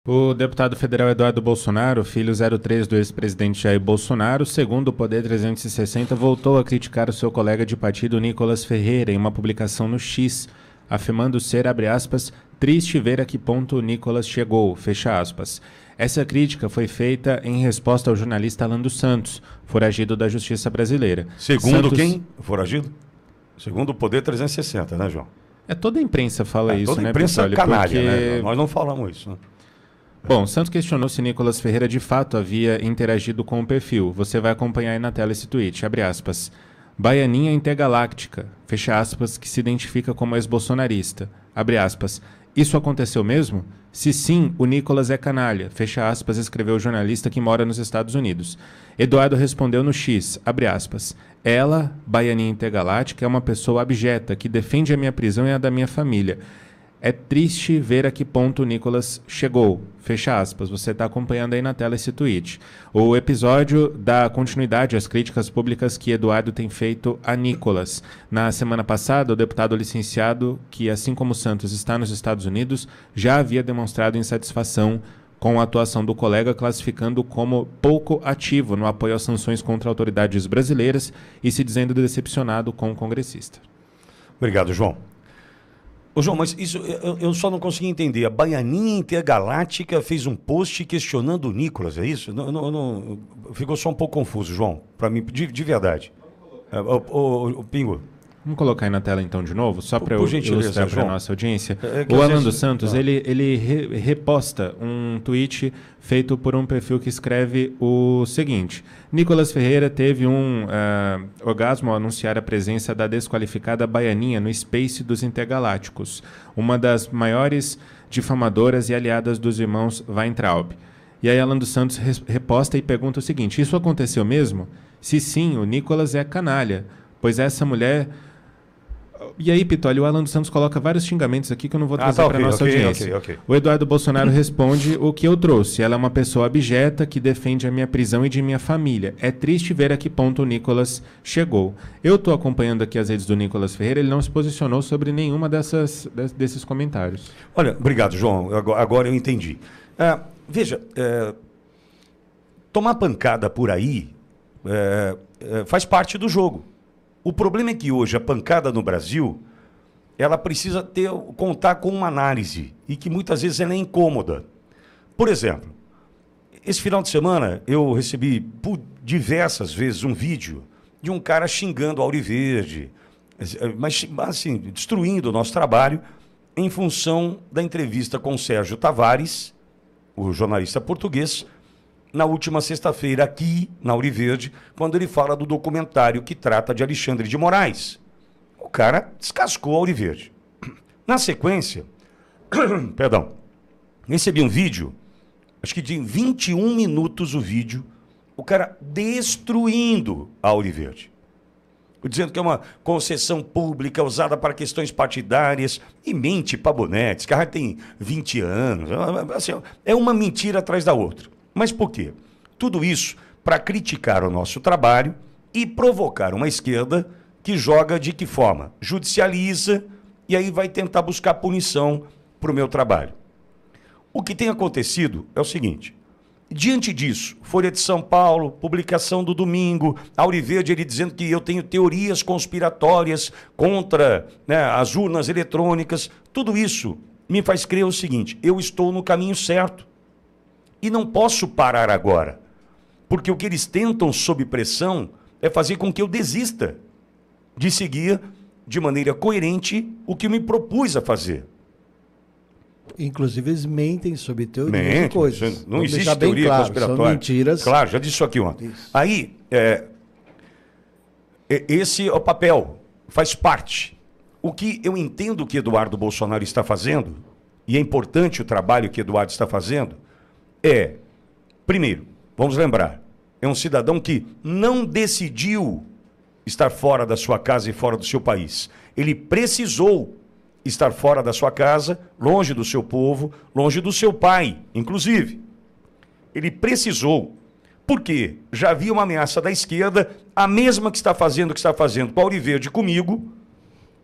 O deputado federal Eduardo Bolsonaro, filho 03 do ex-presidente Jair Bolsonaro, segundo o Poder 360, voltou a criticar o seu colega de partido Nicolas Ferreira em uma publicação no X, afirmando ser, abre aspas, triste ver a que ponto o Nicolas chegou, fecha aspas. Essa crítica foi feita em resposta ao jornalista Alan dos Santos, foragido da Justiça Brasileira. Segundo quem? Foragido? Segundo o Poder 360, né, João? Toda a imprensa fala isso, toda né, a imprensa Pittoli? canalha, Porque... né? Nós não falamos isso, né? Bom, Santos questionou se Nicolas Ferreira de fato havia interagido com o perfil. Você vai acompanhar aí na tela esse tweet, abre aspas. Baianinha intergaláctica, fecha aspas, que se identifica como ex-bolsonarista, abre aspas. Isso aconteceu mesmo? Se sim, o Nicolas é canalha, fecha aspas, escreveu o jornalista que mora nos Estados Unidos. Eduardo respondeu no X, abre aspas. Ela, Baianinha intergaláctica, é uma pessoa abjeta que defende a minha prisão e a da minha família. É triste ver a que ponto o Nicolas chegou. Fecha aspas. Você está acompanhando aí na tela esse tweet. O episódio dá continuidade às críticas públicas que Eduardo tem feito a Nicolas. Na semana passada, o deputado licenciado, que assim como Santos está nos Estados Unidos, já havia demonstrado insatisfação com a atuação do colega, classificando como pouco ativo no apoio às sanções contra autoridades brasileiras e se dizendo decepcionado com o congressista. Obrigado, João. Ô, João, mas isso eu só não consegui entender. A Baianinha Intergaláctica fez um post questionando o Nicolas, é isso? Ficou só um pouco confuso, João, para mim, de verdade. O Pingo. Vamos colocar aí na tela então de novo, só para eu ilustrar para a nossa audiência. O Alan dos Santos, ele reposta um tweet feito por um perfil que escreve o seguinte. Nicolas Ferreira teve um orgasmo ao anunciar a presença da desqualificada Baianinha no Space dos Intergalácticos, uma das maiores difamadoras e aliadas dos irmãos Weintraub. E aí Alan dos Santos reposta e pergunta o seguinte, isso aconteceu mesmo? Se sim, o Nicolas é canalha, pois essa mulher... E aí, Pittoli, o Alan dos Santos coloca vários xingamentos aqui que eu não vou trazer para a nossa audiência. Okay. O Eduardo Bolsonaro responde o que eu trouxe. Ela é uma pessoa abjeta que defende a minha prisão e de minha família. É triste ver a que ponto o Nicolas chegou. Eu estou acompanhando aqui as redes do Nicolas Ferreira, ele não se posicionou sobre nenhuma desses comentários. Olha, obrigado, João. Agora eu entendi. Veja, tomar pancada por aí faz parte do jogo. O problema é que hoje a pancada no Brasil, ela precisa contar com uma análise e que muitas vezes ela é incômoda. Por exemplo, esse final de semana eu recebi por diversas vezes um vídeo de um cara xingando a Auriverde, mas assim, destruindo o nosso trabalho em função da entrevista com o Sérgio Tavares, o jornalista português, na última sexta-feira aqui na Auriverde, quando ele fala do documentário que trata de Alexandre de Moraes. O cara descascou a Auriverde. Na sequência, recebi um vídeo, acho que de 21 minutos o vídeo, o cara destruindo a Auriverde. Dizendo que é uma concessão pública usada para questões partidárias e mente para bonetes, que tem 20 anos. Assim, é uma mentira atrás da outra. Mas por quê? Tudo isso para criticar o nosso trabalho e provocar uma esquerda que joga de que forma? Judicializa e aí vai tentar buscar punição para o meu trabalho. O que tem acontecido é o seguinte, diante disso, Folha de São Paulo, publicação do domingo, Auriverde, ele dizendo que eu tenho teorias conspiratórias contra, né, as urnas eletrônicas, tudo isso me faz crer o seguinte, eu estou no caminho certo. E não posso parar agora, porque o que eles tentam, sob pressão, é fazer com que eu desista de seguir de maneira coerente o que eu me propus a fazer. Inclusive, eles mentem sobre teorias e coisas. Não existe teoria conspiratória. São mentiras. Claro, já disse isso aqui ontem. Isso. Aí, esse é o papel, faz parte. O que eu entendo que Eduardo Bolsonaro está fazendo, e é importante o trabalho que Eduardo está fazendo, primeiro, vamos lembrar, é um cidadão que não decidiu estar fora da sua casa e fora do seu país. Ele precisou estar fora da sua casa, longe do seu povo, longe do seu pai, inclusive. Ele precisou, porque já havia uma ameaça da esquerda, a mesma que está fazendo o que está fazendo com a Auriverde comigo,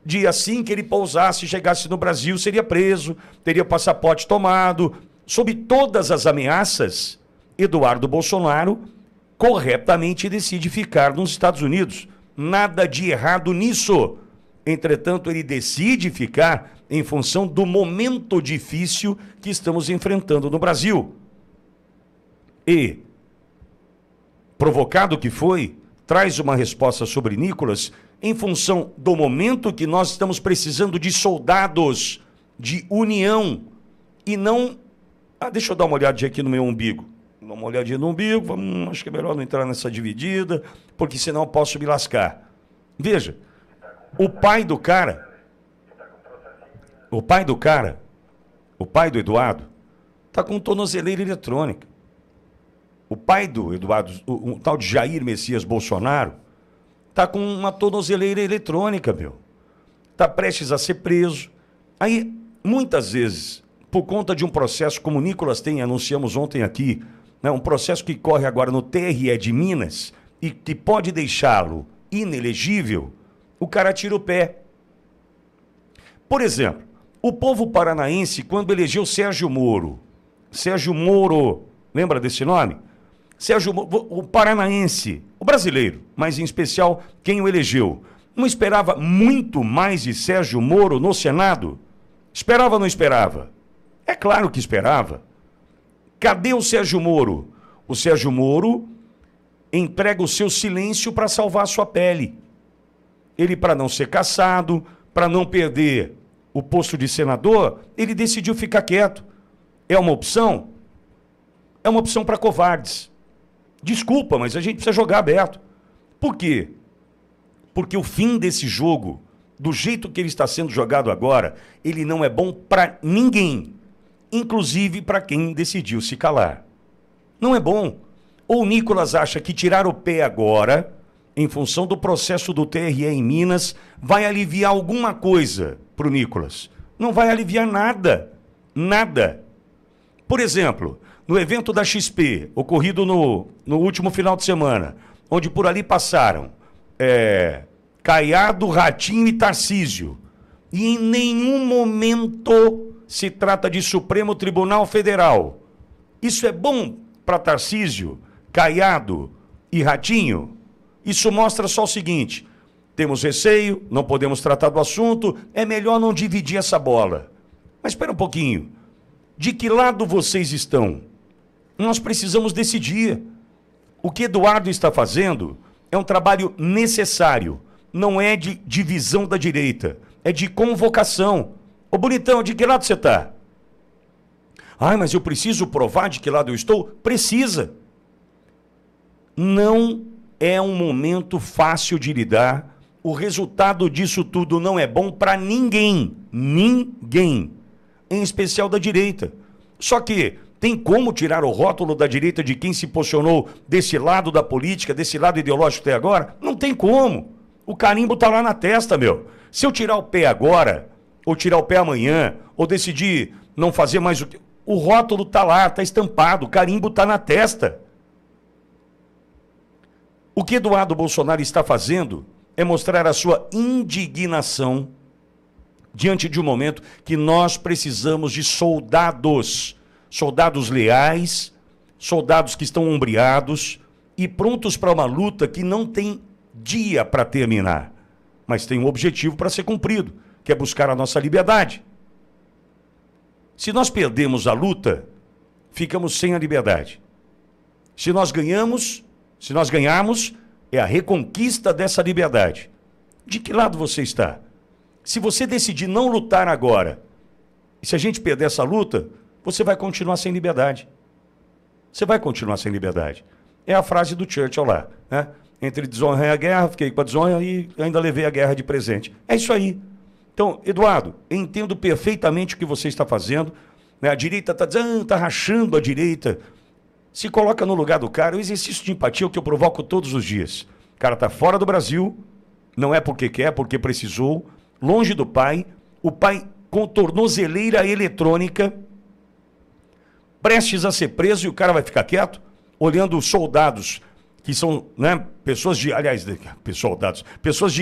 de assim que ele pousasse e chegasse no Brasil, seria preso, teria passaporte tomado. sob todas as ameaças, Eduardo Bolsonaro corretamente decide ficar nos Estados Unidos. Nada de errado nisso. Entretanto, ele decide ficar em função do momento difícil que estamos enfrentando no Brasil. E, provocado que foi, traz uma resposta sobre Nicolas em função do momento que nós estamos precisando de soldados, de união, e não... deixa eu dar uma olhadinha aqui no meu umbigo. Dá uma olhadinha no umbigo, acho que é melhor não entrar nessa dividida, porque senão eu posso me lascar. Veja, o pai do Eduardo, está com tornozeleira eletrônica. O pai do Eduardo, o tal de Jair Messias Bolsonaro, está com uma tornozeleira eletrônica, meu. Está prestes a ser preso. Aí, muitas vezes, por conta de um processo, como o Nicolas tem, anunciamos ontem aqui, né, um processo que corre agora no TRE de Minas e que pode deixá-lo inelegível, o cara tira o pé. Por exemplo, o povo paranaense, quando elegeu Sérgio Moro, lembra desse nome? Sérgio Moro, o paranaense, o brasileiro, mas em especial quem o elegeu, não esperava muito mais de Sérgio Moro no Senado? Esperava ou não esperava? É claro que esperava. Cadê o Sérgio Moro? O Sérgio Moro emprega o seu silêncio para salvar a sua pele. Ele, para não ser caçado, para não perder o posto de senador, ele decidiu ficar quieto. É uma opção? É uma opção para covardes. Desculpa, mas a gente precisa jogar aberto. Por quê? Porque o fim desse jogo, do jeito que ele está sendo jogado agora, ele não é bom para ninguém. Inclusive para quem decidiu se calar. Não é bom. Ou o Nicolas acha que tirar o pé agora, em função do processo do TRE em Minas, vai aliviar alguma coisa para o Nicolas. Não vai aliviar nada. Nada. Por exemplo, no evento da XP, ocorrido no último final de semana, onde por ali passaram Caiado, Ratinho e Tarcísio, e em nenhum momento se trata de Supremo Tribunal Federal. Isso é bom para Tarcísio, Caiado e Ratinho? Isso mostra só o seguinte: temos receio, não podemos tratar do assunto, é melhor não dividir essa bola. Mas espera um pouquinho. De que lado vocês estão? Nós precisamos decidir. O que Eduardo está fazendo é um trabalho necessário. Não é de divisão da direita, é de convocação. Ô bonitão, de que lado você está? Mas eu preciso provar de que lado eu estou? Precisa. Não é um momento fácil de lidar. O resultado disso tudo não é bom para ninguém. Ninguém. Em especial da direita. Só que tem como tirar o rótulo da direita de quem se posicionou desse lado da política, desse lado ideológico até agora? Não tem como. O carimbo está lá na testa, meu. Se eu tirar o pé agora, ou tirar o pé amanhã, ou decidir não fazer mais o rótulo está lá, está estampado, o carimbo está na testa. O que Eduardo Bolsonaro está fazendo é mostrar a sua indignação diante de um momento que nós precisamos de soldados. Soldados leais, soldados que estão ombreados e prontos para uma luta que não tem dia para terminar, mas tem um objetivo para ser cumprido, que é buscar a nossa liberdade. Se nós perdemos a luta, ficamos sem a liberdade. Se nós ganharmos, é a reconquista dessa liberdade. De que lado você está? Se você decidir não lutar agora, e se a gente perder essa luta, você vai continuar sem liberdade. Você vai continuar sem liberdade. É a frase do Churchill lá, né? Entre desonra e a guerra, fiquei com a desonra e ainda levei a guerra de presente. É isso aí. Então, Eduardo, eu entendo perfeitamente o que você está fazendo. Né? A direita está dizendo, está rachando a direita. Se coloca no lugar do cara. O exercício de empatia é o que eu provoco todos os dias. O cara está fora do Brasil, não é porque quer, porque precisou, longe do pai, o pai com tornozeleira eletrônica, prestes a ser preso, e o cara vai ficar quieto, olhando os soldados, que são, né, pessoas de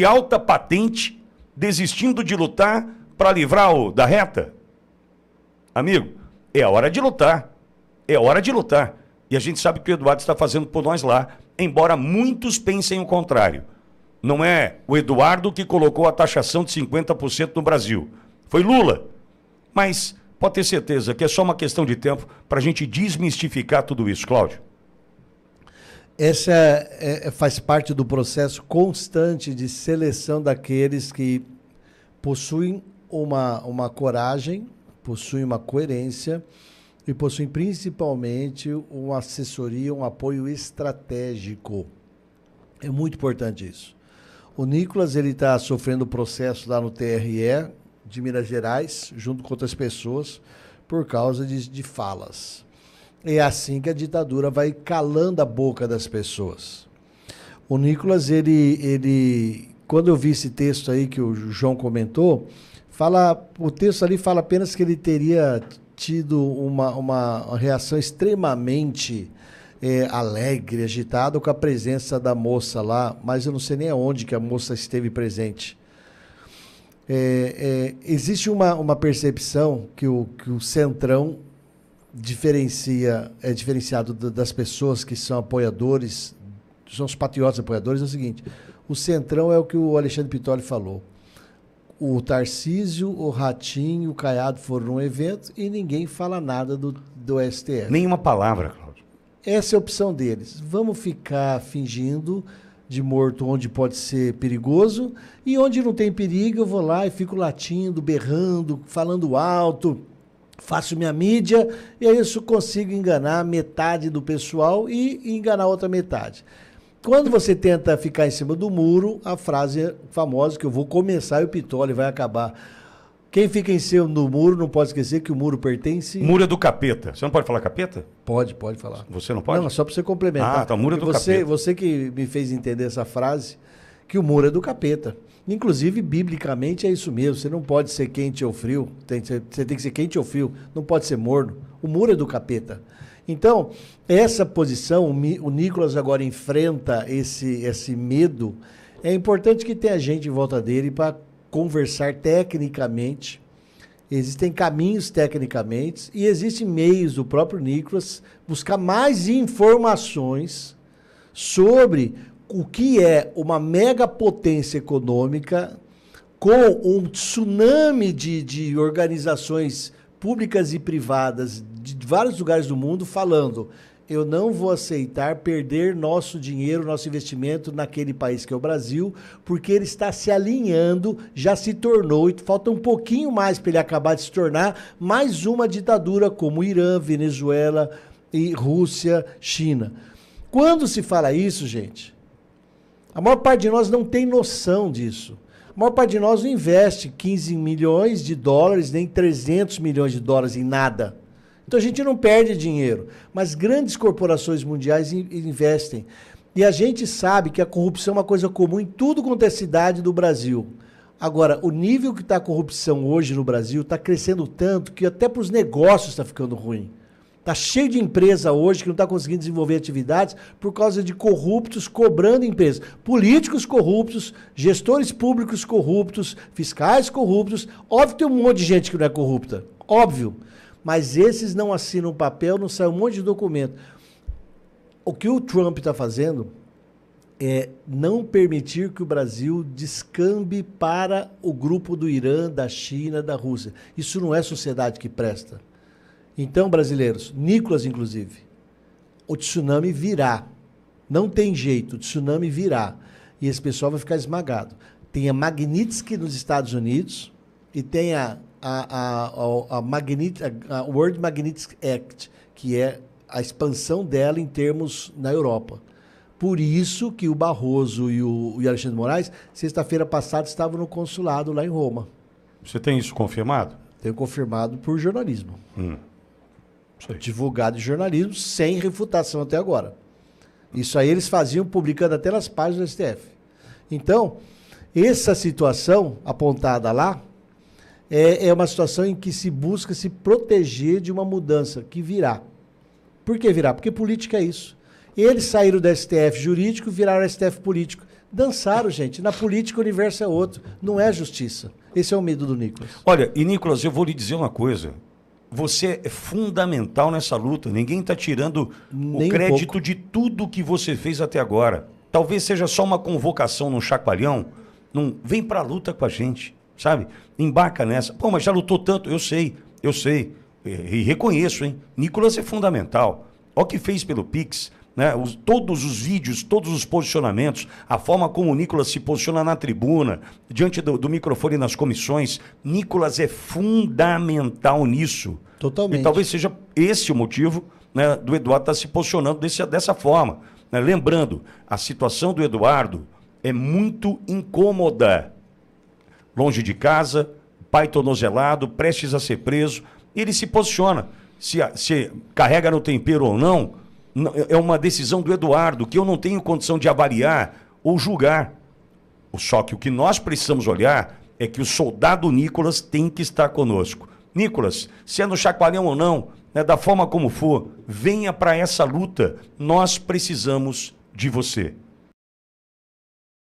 alta patente, desistindo de lutar para livrar da reta. Amigo, É hora de lutar. É hora de lutar. E a gente sabe que o Eduardo está fazendo por nós lá, embora muitos pensem o contrário. Não é o Eduardo que colocou a taxação de 50% no Brasil. Foi Lula. Mas pode ter certeza que é só uma questão de tempo para a gente desmistificar tudo isso, Cláudio. Essa faz parte do processo constante de seleção daqueles que possuem uma coragem, possuem uma coerência e possuem principalmente uma assessoria, um apoio estratégico. É muito importante isso. O Nicolas está sofrendo processo lá no TRE de Minas Gerais, junto com outras pessoas, por causa de falas. É assim que a ditadura vai calando a boca das pessoas. O Nicolas, quando eu vi esse texto aí que o João comentou, o texto ali fala apenas que ele teria tido uma reação extremamente alegre, agitada com a presença da moça lá, mas eu não sei nem aonde que a moça esteve presente. Existe uma percepção que o Centrão é diferenciado das pessoas que são apoiadores, são os patriotas apoiadores, é o seguinte: o Centrão é o que o Alexandre Pitoli falou. O Tarcísio, o Ratinho e o Caiado foram num evento e ninguém fala nada do STF. Nenhuma palavra, Cláudio. Essa é a opção deles. Vamos ficar fingindo de morto onde pode ser perigoso e onde não tem perigo eu vou lá e fico latindo, berrando, falando alto, faço minha mídia e aí eu consigo enganar metade do pessoal e enganar a outra metade. Quando você tenta ficar em cima do muro, a frase famosa que eu vou começar e o Pitoli vai acabar. Quem fica em cima do muro não pode esquecer que o muro pertence... Muro é do capeta. Você não pode falar capeta? Pode falar. Você não pode? Não, só para você complementar. Tá, o muro é do capeta. Você que me fez entender essa frase, que o muro é do capeta. Inclusive, biblicamente, é isso mesmo. Você não pode ser quente ou frio. Você tem que ser quente ou frio. Não pode ser morno. O muro é do capeta. Então, essa posição, o Nicolas agora enfrenta esse medo. É importante que tenha gente em volta dele para conversar tecnicamente. Existem caminhos tecnicamente e existem meios do próprio Nicolas buscar mais informações sobre o que é uma megapotência econômica com um tsunami de organizações públicas e privadas de vários lugares do mundo falando: eu não vou aceitar perder nosso dinheiro, nosso investimento naquele país que é o Brasil, porque ele está se alinhando, já se tornou, e falta um pouquinho mais para ele acabar de se tornar mais uma ditadura como Irã, Venezuela, e Rússia, China. Quando se fala isso, gente, a maior parte de nós não tem noção disso. A maior parte de nós não investe 15 milhões de dólares, nem 300 milhões de dólares em nada. Então a gente não perde dinheiro, mas grandes corporações mundiais investem. E a gente sabe que a corrupção é uma coisa comum em tudo quanto é cidade do Brasil. Agora, o nível que está a corrupção hoje no Brasil está crescendo tanto que até para os negócios está ficando ruim. Está cheio de empresa hoje que não está conseguindo desenvolver atividades por causa de corruptos cobrando empresas. Políticos corruptos, gestores públicos corruptos, fiscais corruptos. Óbvio que tem um monte de gente que não é corrupta. Óbvio. Mas esses não assinam papel, não sai um monte de documento. O que o Trump está fazendo é não permitir que o Brasil descambe para o grupo do Irã, da China, da Rússia. Isso não é sociedade que presta. Então, brasileiros, Nicolas inclusive, o tsunami virá. Não tem jeito, o tsunami virá. E esse pessoal vai ficar esmagado. Tem a Magnitsky nos Estados Unidos e tem a World Magnitsky Act, que é a expansão dela em termos na Europa. Por isso que o Barroso e o Alexandre de Moraes, sexta-feira passada, estavam no consulado lá em Roma. Você tem isso confirmado? Tenho confirmado por jornalismo. Divulgado em jornalismo, sem refutação até agora. Isso aí eles faziam publicando até nas páginas do STF. Então, essa situação apontada lá, é uma situação em que se busca se proteger de uma mudança que virá. Por que virá? Porque política é isso. Eles saíram do STF jurídico e viraram STF político. Dançaram, gente. Na política o universo é outro. Não é justiça. Esse é o medo do Nicolas. Olha, e Nicolas, eu vou lhe dizer uma coisa. você é fundamental nessa luta. Ninguém está tirando Nem o crédito pouco. de tudo que você fez até agora. Talvez seja só uma convocação num chacoalhão. Vem para a luta com a gente, sabe? Embarca nessa. Pô, mas já lutou tanto. Eu sei. E reconheço, hein? Nicolas é fundamental. Olha o que fez pelo Pix, né? Todos os vídeos, todos os posicionamentos, a forma como o Nicolas se posiciona na tribuna, diante do microfone nas comissões. Nicolas é fundamental nisso. Totalmente. E talvez seja esse o motivo, né, do Eduardo estar se posicionando dessa forma, né? Lembrando, a situação do Eduardo é muito incômoda. Longe de casa, pai tornozelado, prestes a ser preso. Ele se posiciona. Se carrega no tempero ou não, é uma decisão do Eduardo, que eu não tenho condição de avaliar ou julgar. Só que o que nós precisamos olhar é que o soldado Nicolas tem que estar conosco. Nicolas, se é no chacoalhão ou não, né, da forma como for, venha para essa luta. Nós precisamos de você.